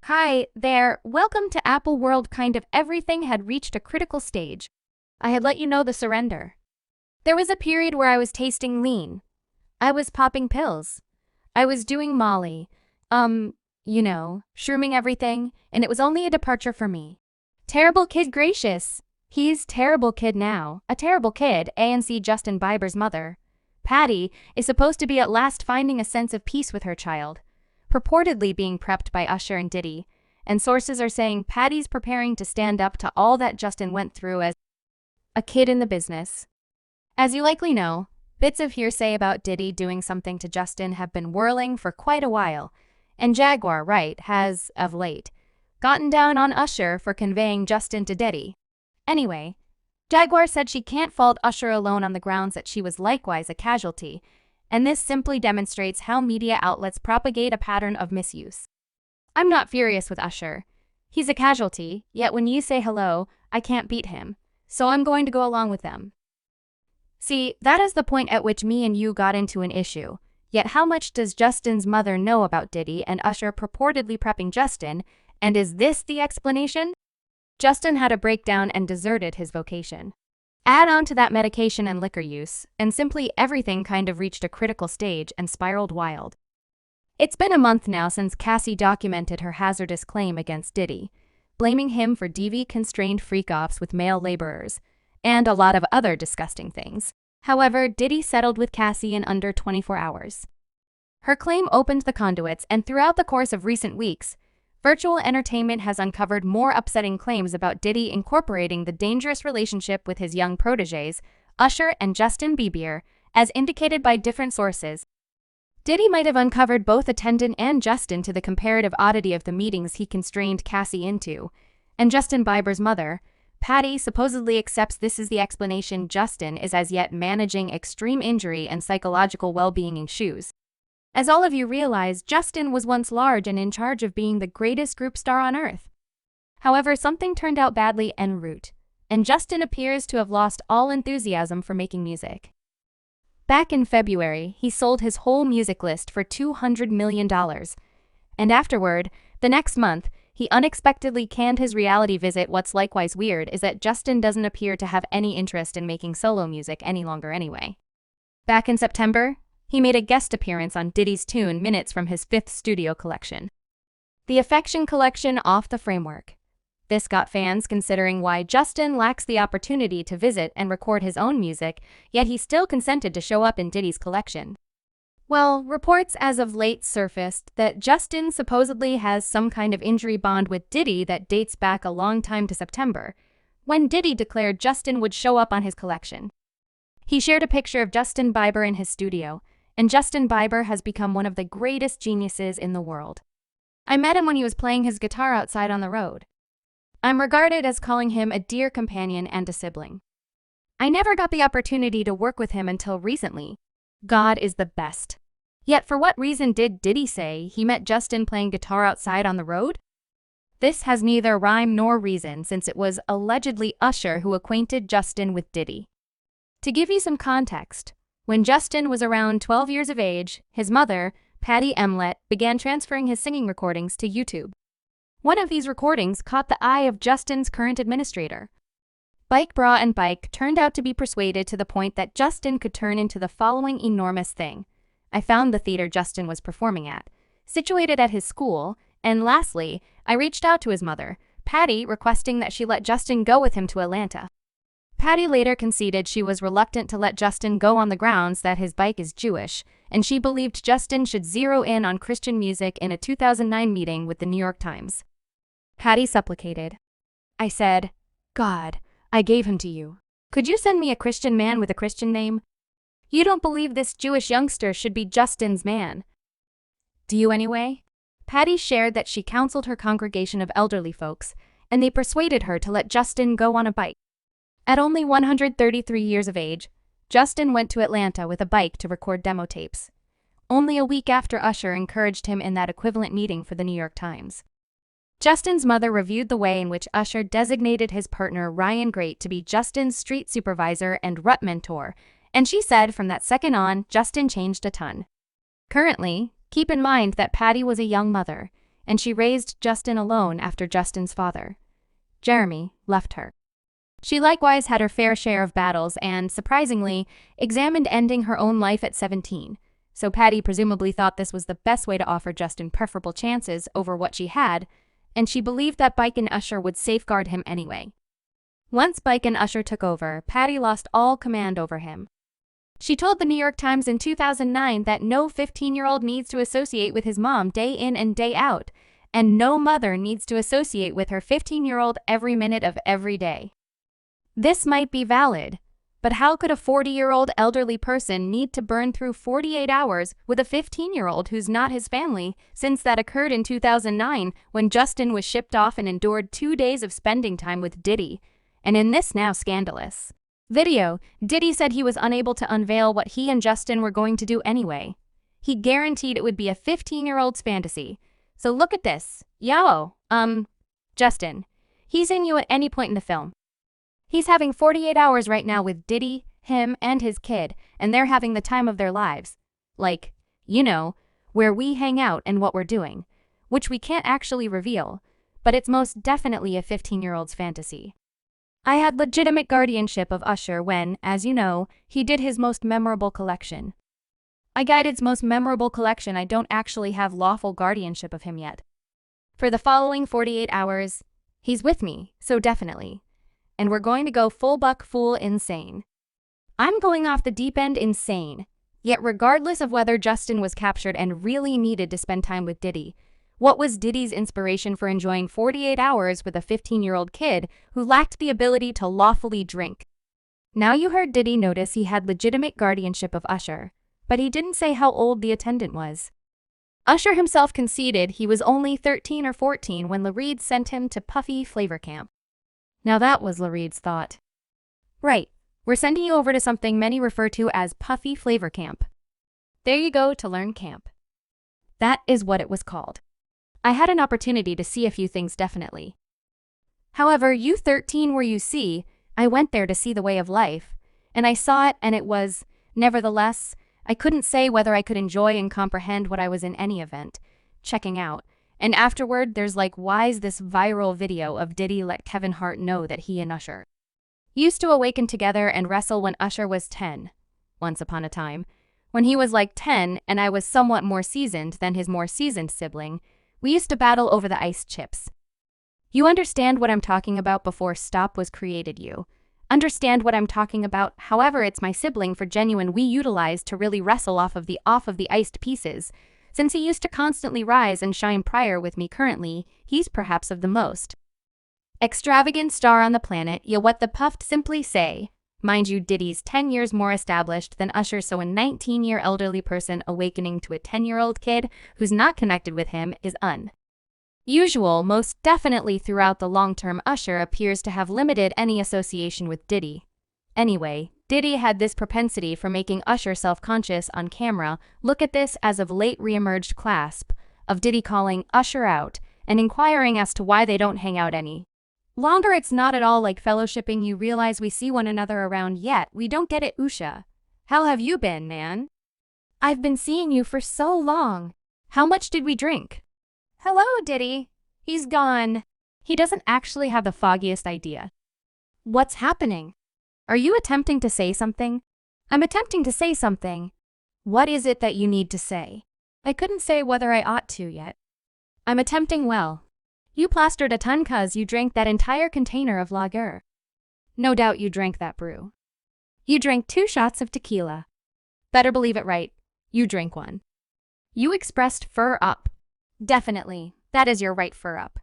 Hi there, welcome to Apple World. Kind of everything had reached a critical stage. I had let you know the surrender. There was a period where I was tasting lean. I was popping pills. I was doing Molly. Shrooming everything, and it was only a departure for me. Terrible kid gracious. He's terrible kid now. A terrible kid, ANC Justin Bieber's mother. Pattie is supposed to be at last finding a sense of peace with her child, purportedly being prepped by Usher and Diddy, and sources are saying Pattie's preparing to stand up to all that Justin went through as a kid in the business. As you likely know, bits of hearsay about Diddy doing something to Justin have been whirling for quite a while, and Jaguar Wright has, of late, gotten down on Usher for conveying Justin to Diddy. Anyway, Jaguar said she can't fault Usher alone on the grounds that she was likewise a casualty, and this simply demonstrates how media outlets propagate a pattern of misuse. I'm not furious with Usher. He's a casualty, yet when you say hello, I can't beat him, so I'm going to go along with them. See, that is the point at which me and you got into an issue. Yet how much does Justin's mother know about Diddy and Usher purportedly prepping Justin, and is this the explanation? Justin had a breakdown and deserted his vocation. Add on to that medication and liquor use, and simply everything kind of reached a critical stage and spiraled wild. It's been a month now since Cassie documented her hazardous claim against Diddy, blaming him for DV-constrained freak-offs with male laborers, and a lot of other disgusting things. However, Diddy settled with Cassie in under 24 hours. Her claim opened the conduits, and throughout the course of recent weeks, virtual entertainment has uncovered more upsetting claims about Diddy incorporating the dangerous relationship with his young protégés, Usher and Justin Bieber, as indicated by different sources. Diddy might have uncovered both attendant and Justin to the comparative oddity of the meetings he constrained Cassie into, and Justin Bieber's mother, Pattie, supposedly accepts this is the explanation. Justin is as yet managing extreme injury and psychological well-being issues. As all of you realize, Justin was once large and in charge of being the greatest group star on earth. However, something turned out badly en route, and Justin appears to have lost all enthusiasm for making music. Back in February, he sold his whole music list for $200 million, and afterward, the next month, he unexpectedly canned his reality visit. What's likewise weird is that Justin doesn't appear to have any interest in making solo music any longer anyway. Back in September, he made a guest appearance on Diddy's tune Minutes from his 5th studio collection, the Affection Collection Off the Framework. This got fans considering why Justin lacks the opportunity to visit and record his own music, yet he still consented to show up in Diddy's collection. Well, reports as of late surfaced that Justin supposedly has some kind of injury bond with Diddy that dates back a long time to September, when Diddy declared Justin would show up on his collection. He shared a picture of Justin Bieber in his studio, and Justin Bieber has become one of the greatest geniuses in the world. I met him when he was playing his guitar outside on the road. I'm regarded as calling him a dear companion and a sibling. I never got the opportunity to work with him until recently. God is the best. Yet for what reason did Diddy say he met Justin playing guitar outside on the road? This has neither rhyme nor reason, since it was allegedly Usher who acquainted Justin with Diddy. To give you some context, when Justin was around 12 years of age, his mother, Pattie began transferring his singing recordings to YouTube. One of these recordings caught the eye of Justin's current administrator. Bike Bra and Bike turned out to be persuaded to the point that Justin could turn into the following enormous thing. I found the theater Justin was performing at, situated at his school, and lastly, I reached out to his mother, Pattie, requesting that she let Justin go with him to Atlanta. Pattie later conceded she was reluctant to let Justin go on the grounds that his bike is Jewish, and she believed Justin should zero in on Christian music in a 2009 meeting with the New York Times. Pattie supplicated. I said, God, I gave him to you. Could you send me a Christian man with a Christian name? You don't believe this Jewish youngster should be Justin's man. Do you anyway? Pattie shared that she counseled her congregation of elderly folks, and they persuaded her to let Justin go on a bike. At only 133 years of age, Justin went to Atlanta with a bike to record demo tapes. Only a week after Usher encouraged him in that equivalent meeting for the New York Times. Justin's mother reviewed the way in which Usher designated his partner Ryan Great to be Justin's street supervisor and rut mentor, and she said from that second on, Justin changed a ton. Currently, keep in mind that Pattie was a young mother, and she raised Justin alone after Justin's father, Jeremy, left her. She likewise had her fair share of battles and, surprisingly, examined ending her own life at 17. So Pattie presumably thought this was the best way to offer Justin preferable chances over what she had, and she believed that Bike and Usher would safeguard him anyway. Once Bike and Usher took over, Pattie lost all command over him. She told the New York Times in 2009 that no 15-year-old needs to associate with his mom day in and day out, and no mother needs to associate with her 15-year-old every minute of every day. This might be valid, but how could a 40-year-old elderly person need to burn through 48 hours with a 15-year-old who's not his family, since that occurred in 2009 when Justin was shipped off and endured 2 days of spending time with Diddy? And in this now scandalous video, Diddy said he was unable to unveil what he and Justin were going to do anyway. He guaranteed it would be a 15-year-old's fantasy. So look at this. Justin. He's in you at any point in the film. He's having 48 hours right now with Diddy, him, and his kid, and they're having the time of their lives. Like, you know, where we hang out and what we're doing, which we can't actually reveal, but it's most definitely a 15-year-old's fantasy. I had legitimate guardianship of Usher when, as you know, he did his most memorable collection. I guided his most memorable collection. I don't actually have lawful guardianship of him yet. For the following 48 hours, he's with me, so definitely. And we're going to go full buck fool insane. I'm going off the deep end insane. Yet regardless of whether Justin was captured and really needed to spend time with Diddy, what was Diddy's inspiration for enjoying 48 hours with a 15-year-old kid who lacked the ability to lawfully drink? Now you heard Diddy notice he had legitimate guardianship of Usher, but he didn't say how old the attendant was. Usher himself conceded he was only 13 or 14 when LaReid sent him to Puffy Flavor Camp. Now that was LaReid's thought. Right, we're sending you over to something many refer to as Puffy Flavor Camp. There you go to learn camp. That is what it was called. I had an opportunity to see a few things definitely. However, U13 where you see, I went there to see the way of life, and I saw it and it was, nevertheless, I couldn't say whether I could enjoy and comprehend what I was in any event, checking out, and afterward there's like why's this viral video of Diddy let Kevin Hart know that he and Usher used to awaken together and wrestle when Usher was 10, once upon a time, when he was like 10 and I was somewhat more seasoned than his more seasoned sibling. We used to battle over the ice chips. You understand what I'm talking about before Stop was created. You understand what I'm talking about. However, it's my sibling for genuine we utilized to really wrestle off of the iced pieces. Since he used to constantly rise and shine prior with me currently, he's perhaps of the most extravagant star on the planet. You what the puffed simply say. Mind you, Diddy's 10 years more established than Usher, so a 19-year elderly person awakening to a 10-year-old kid who's not connected with him is unusual. Most definitely throughout the long term, Usher appears to have limited any association with Diddy. Anyway, Diddy had this propensity for making Usher self-conscious on camera. Look at this as of late re-emerged clasp of Diddy calling Usher out and inquiring as to why they don't hang out any longer. It's not at all like fellowshipping. You realize we see one another around, yet we don't get it. Usher, how have you been, man? I've been seeing you for so long. How much did we drink? Hello, Diddy. He's gone. He doesn't actually have the foggiest idea. What's happening? Are you attempting to say something? I'm attempting to say something. What is it that you need to say? I couldn't say whether I ought to yet. I'm attempting well. You plastered a ton 'cause you drank that entire container of lager. No doubt you drank that brew. You drank 2 shots of tequila. Better believe it, right? You drank one. You expressed fur up. Definitely, that is your right fur up.